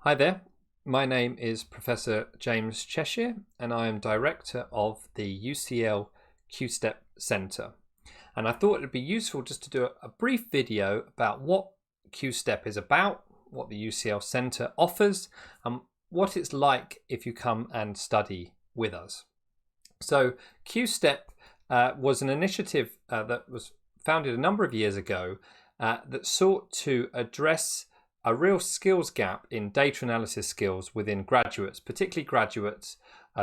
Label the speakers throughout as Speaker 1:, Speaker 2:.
Speaker 1: Hi there, my name is Professor James Cheshire and I am Director of the UCL Q Step Centre. And I thought it would be useful just to do a brief video about what Q Step is about, what the UCL Centre offers, and what it's like if you come and study with us. So Q Step was an initiative that was founded a number of years ago that sought to address a real skills gap in data analysis skills within graduates, particularly graduates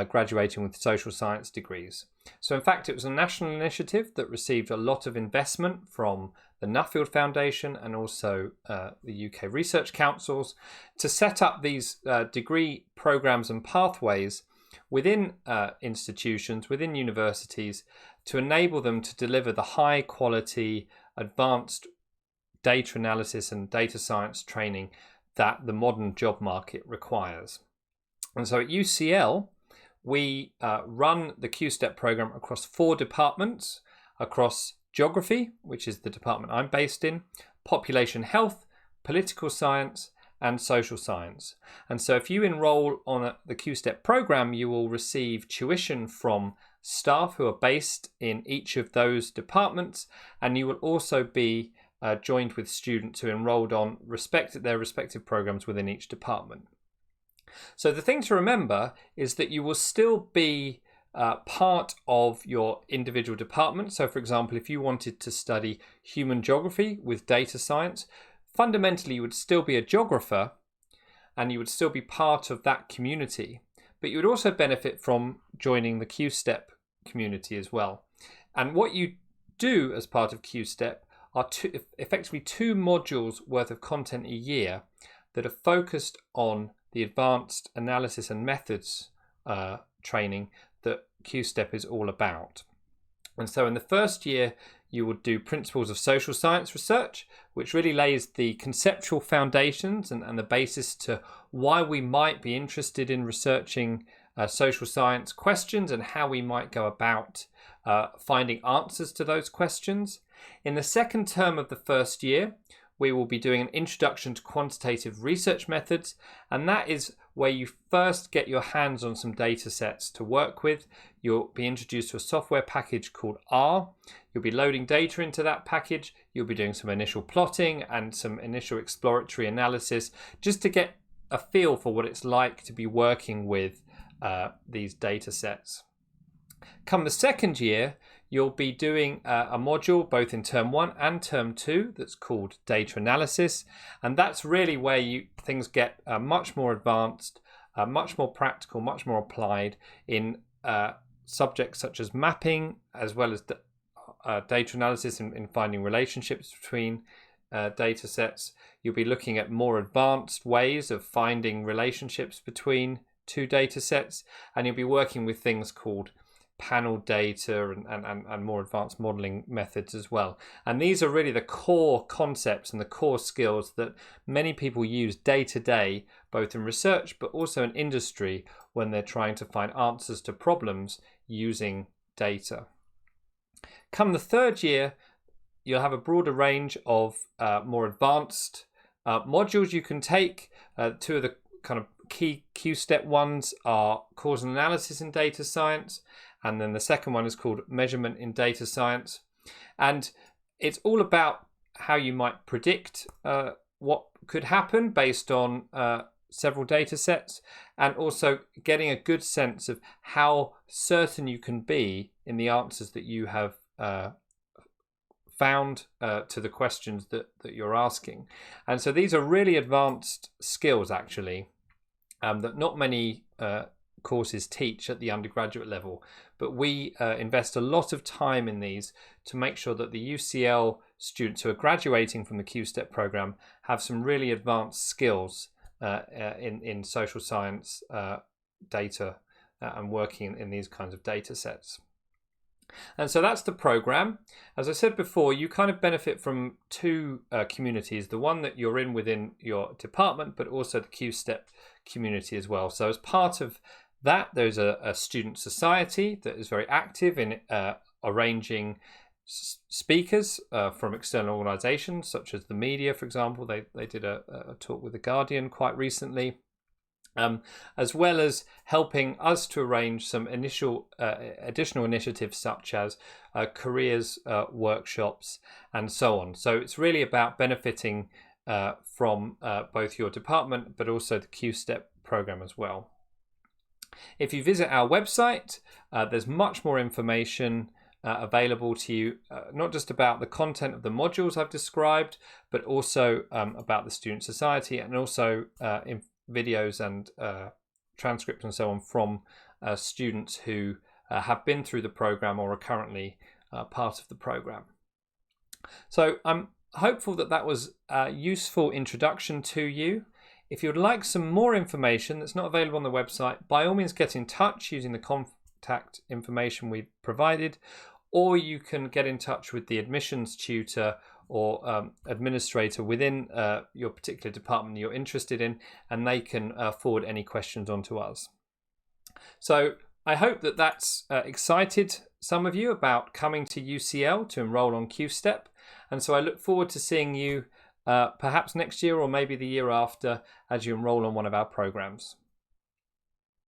Speaker 1: graduating with social science degrees. So in fact, it was a national initiative that received a lot of investment from the Nuffield Foundation and also the UK Research Councils to set up these degree programs and pathways within institutions, within universities, to enable them to deliver the high quality, advanced data analysis and data science training that the modern job market requires. And so at UCL, we run the Q-Step program across 4 departments, across geography, which is the department I'm based in, population health, political science, and social science. And so if you enroll on the Q-Step program, you will receive tuition from staff who are based in each of those departments, and you will also be joined with students who enrolled on their respective programs within each department. So the thing to remember is that you will still be part of your individual department. So for example, if you wanted to study human geography with data science, fundamentally you would still be a geographer and you would still be part of that community, but you would also benefit from joining the Q-Step community as well. And what you do as part of Q-Step are effectively 2 modules worth of content a year that are focused on the advanced analysis and methods training that Q-Step is all about. And so in the first year, you will do Principles of Social Science Research, which really lays the conceptual foundations and the basis to why we might be interested in researching social science questions and how we might go about finding answers to those questions. In the second term of the first year, we will be doing an introduction to quantitative research methods, and that is where you first get your hands on some data sets to work with. You'll be introduced to a software package called R. You'll be loading data into that package. You'll be doing some initial plotting and some initial exploratory analysis just to get a feel for what it's like to be working with these data sets. Come the second year, you'll be doing a module both in term 1 and term 2 that's called data analysis, and that's really where things get much more advanced, much more practical, much more applied in subjects such as mapping, as well as data analysis in finding relationships between data sets. You'll be looking at more advanced ways of finding relationships between 2 data sets, and you'll be working with things called panel data and more advanced modeling methods as well. And these are really the core concepts and the core skills that many people use day to day, both in research but also in industry when they're trying to find answers to problems using data. Come the third year, you'll have a broader range of more advanced modules you can take. 2 of the kind of key Q-Step ones are causal analysis in data science, and then the second one is called measurement in data science. And it's all about how you might predict what could happen based on several data sets, and also getting a good sense of how certain you can be in the answers that you have found to the questions that you're asking. And so these are really advanced skills actually that not many courses teach at the undergraduate level, but we invest a lot of time in these to make sure that the UCL students who are graduating from the Q-Step program have some really advanced skills in social science data and working in these kinds of data sets. And so that's the program. As I said before, you kind of benefit from 2 communities, the one that you're in within your department, but also the Q-Step community as well. So as part of that, there's a student society that is very active in arranging speakers from external organisations such as the media, for example. They did a talk with The Guardian quite recently. as well as helping us to arrange some additional initiatives such as careers workshops and so on. So it's really about benefiting from both your department but also the Q Step program as well. If you visit our website, there's much more information available to you, not just about the content of the modules I've described, but also about the Student Society, and also videos and transcripts and so on from students who have been through the program or are currently part of the program. So I'm hopeful that that was a useful introduction to you. If you'd like some more information that's not available on the website, by all means get in touch using the contact information we've provided, or you can get in touch with the admissions tutor or administrator within your particular department you're interested in, and they can forward any questions on to us. So I hope that that's excited some of you about coming to UCL to enroll on Q Step, and so I look forward to seeing you perhaps next year or maybe the year after as you enroll on one of our programs.